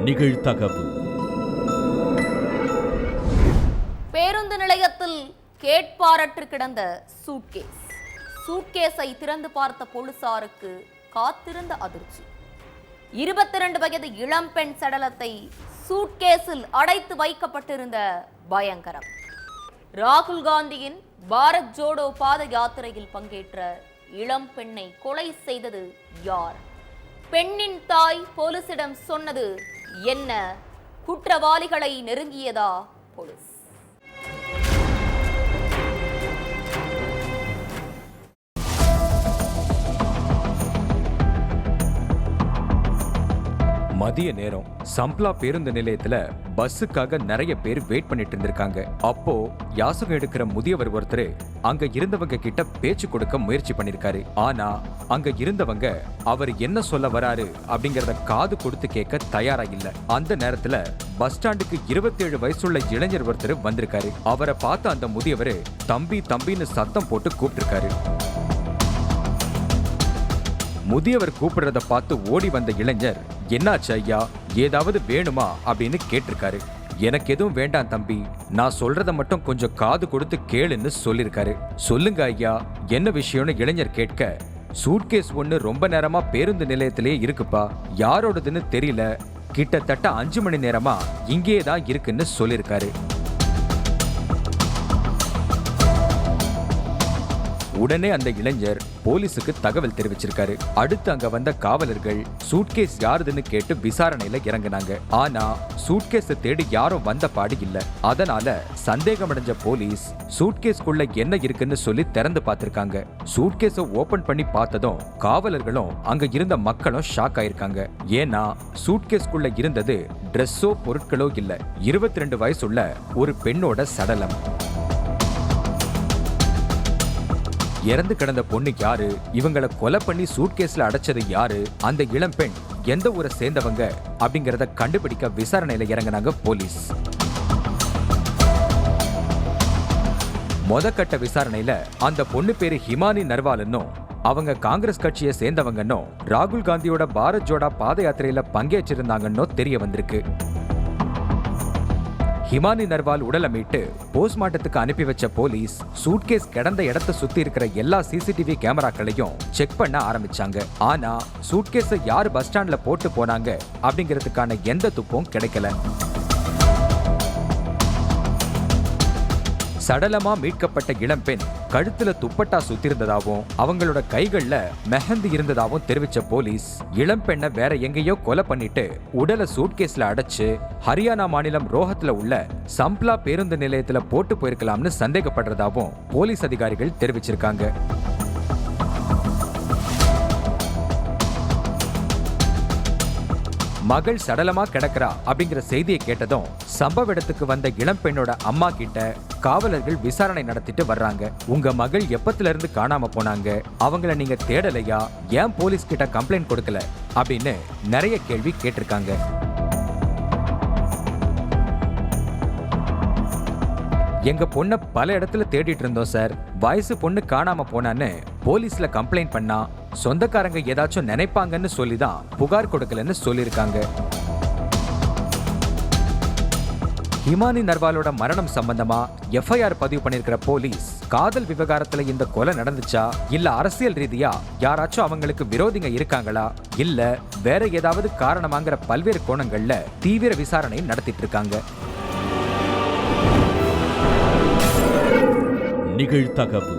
நிகழ்தகவு. பேருந்து நிலையத்தில் கேட்பாரற்று கிடந்த சூட்கேஸை திறந்து பார்த்த போலீசாருக்கு காத்திருந்த அதிர்ச்சி. 22 வயது இளம்பெண் சடலத்தை சூட்கேஸில் அடைத்து வைக்கப்பட்டிருந்த பயங்கரம். ராகுல் காந்தியின் பாரத் ஜோடோ பாத யாத்திரையில் பங்கேற்ற இளம் பெண்ணை கொலை செய்தது யார்? பெண்ணின் தாய் போலீசிடம் சொன்னது என்ன? குற்றவாளிகளை நெருங்கியதா போலீஸ்? மதிய நேரம் சம்ப்லா பேருந்து நிலையத்துல பஸ்ஸுக்காக நிறைய பேர் வெயிட் பண்ணிட்டு இருந்திருக்காங்க. அப்போ யாசகம் எடுக்கிற முதியவர் ஒருத்தர் அங்க இருந்தவங்க கிட்ட பேச்சு கொடுக்க முயற்சி பண்ணிருக்காரு. ஆனா அங்க இருந்தவங்க அவர் என்ன சொல்ல வராரு அப்படிங்கறத காது கொடுத்து கேட்க தயாரா இல்ல. அந்த நேரத்துல பஸ் ஸ்டாண்டுக்கு 27 வயசுள்ள இளைஞர் ஒருத்தர் வந்திருக்காரு. அவரை பார்த்த அந்த முதியவர் தம்பி தம்பின்னு சத்தம் போட்டு கூப்பிட்டிருக்காரு. முதியவர் கூப்பிடுறத பார்த்து ஓடி வந்த இளைஞர், என்னாச்சு ஐயா, ஏதாவது வேணுமா அப்படின்னு கேட்டிருக்காரு. எனக்கு எதுவும் வேண்டாம் தம்பி, நான் சொல்றத மட்டும் கொஞ்சம் காது கொடுத்து கேளுன்னு சொல்லிருக்காரு. சொல்லுங்க ஐயா, என்ன விஷயம்னு இளைஞர் கேட்க, சூட்கேஸ் ஒண்ணு ரொம்ப நேரமா பேருந்து நிலையத்திலேயே இருக்குப்பா, யாரோடதுன்னு தெரியல, கிட்டத்தட்ட 5 மணி நேரமா இங்கேயே தான் இருக்குன்னு சொல்லிருக்காரு. உடனே அந்த இளைஞர் போலீஸுக்கு தகவல் தெரிவிச்சிருக்காரு. அடுத்து அங்க வந்த காவலர்கள் சூட்கேஸ் யாருதுன்னு கேட்டு விசாரணையில இறங்கினாங்க. ஆனா சூட்கேஸை தேடி யாரும் வந்த பாடு இல்ல. அதனால சந்தேகமடைஞ்ச போலீஸ் சூட்கேஸ்குள்ள என்ன இருக்குன்னு சொல்லி திறந்து பார்த்திருக்காங்க. சூட்கேஸை ஓபன் பண்ணி பார்த்ததும் காவலர்களும் அங்க இருந்த மக்களும் ஷாக் ஆயிருக்காங்க. ஏன்னா சூட்கேஸ்குள்ள இருந்தது ட்ரெஸ்ஸோ பொருட்களோ இல்ல, 22 வயசுள்ள ஒரு பெண்ணோட சடலம். இறந்து கிடந்த பொண்ணு யாரு, இவங்களை கொலை பண்ணி சூட்கேஸ்ல அடைச்சது யாரு, அந்த இளம் பெண் எந்த ஊரை சேர்ந்தவங்க அப்படிங்கறத கண்டுபிடிக்க விசாரணையில இறங்கினாங்க போலீஸ். முதற்கட்ட விசாரணையில அந்த பொண்ணு பேரு ஹிமானி நர்வால்னும், அவங்க காங்கிரஸ் கட்சியை சேர்ந்தவங்கன்னும், ராகுல் காந்தியோட பாரத் ஜோடா பாத யாத்திரையில பங்கேற்றிருந்தாங்கன்னு தெரிய வந்திருக்கு. ஹிமானி நர்வால் உடலை மீட்டு போஸ்ட்மார்ட்டத்துக்கு அனுப்பி வச்ச போலீஸ் சூட்கேஸ் கிடந்த இடத்தை சுத்தி இருக்கிற எல்லா சிசிடிவி கேமராக்களையும் செக் பண்ண ஆரம்பிச்சாங்க. ஆனா சூட்கேஸை யார் பஸ் ஸ்டாண்ட்ல போட்டு போனாங்க அப்படிங்கிறதுக்கான எந்த துப்பும் கிடைக்கல. சடலமா மீட்கப்பட்ட இளம்பெண் கழுத்துல துப்பட்டா சுத்திருந்ததாவும் அவங்களோட கைகள்ல மெஹந்தி இருந்ததாவும் தெரிவிச்ச போலீஸ் இளம்பெண்ணை வேற எங்கேயோ கொலை பண்ணிட்டு உடலை சூட்கேஸ்ல அடைச்சு ஹரியானா மாநிலம் ரோஹத்ல உள்ள சம்ப்லா பேருந்து நிலையத்துல போட்டு போயிருக்கலாம்னு சந்தேகப்படுறதாவும் போலீஸ் அதிகாரிகள் தெரிவிச்சிருக்காங்க. மகள் சடலமா கிடக்கிறா அப்படிங்கிற செய்தியை கேட்டதும் சம்பவ இடத்துக்கு வந்த இளம்பெண்ணோட அம்மா கிட்ட காவலர்கள் விசாரணை நடத்திட்டு வர்றாங்க. உங்க மகள் எப்பத்துல இருந்து காணாம போனாங்க, அவங்கள நீங்க தேடலையா, ஏன் போலீஸ் கிட்ட கம்ப்ளைண்ட் கொடுக்கல அப்படின்னு நிறைய கேள்வி கேட்டிருக்காங்க. எங்க பொண்ணை பல இடத்துல தேடிட்டு இருந்தோம் சார், வயசு பொண்ணு காணாம போனான்னு போலீஸ்ல கம்ப்ளைண்ட் பண்ணா சொந்தக்காரங்க ஏதாச்சும் நினைப்பாங்கன்னு சொல்லிதான் புகார் கொடுக்கலன்னு சொல்லிருக்காங்க. ஹிமானி நர்வாலோட மரணம் சம்பந்தமா எஃப்ஐஆர் பதிவு பண்ணிருக்கிற போலீஸ் காதல் விவகாரத்துல இந்த கொலை நடந்துச்சா, இல்ல அரசியல் ரீதியா யாராச்சும் அவங்களுக்கு விரோதிங்க இருக்காங்களா, இல்ல வேற ஏதாவது காரணமாங்கிற பல்வேறு கோணங்கள்ல தீவிர விசாரணை நடத்திட்டு இருக்காங்க. நிகழ்தகவு.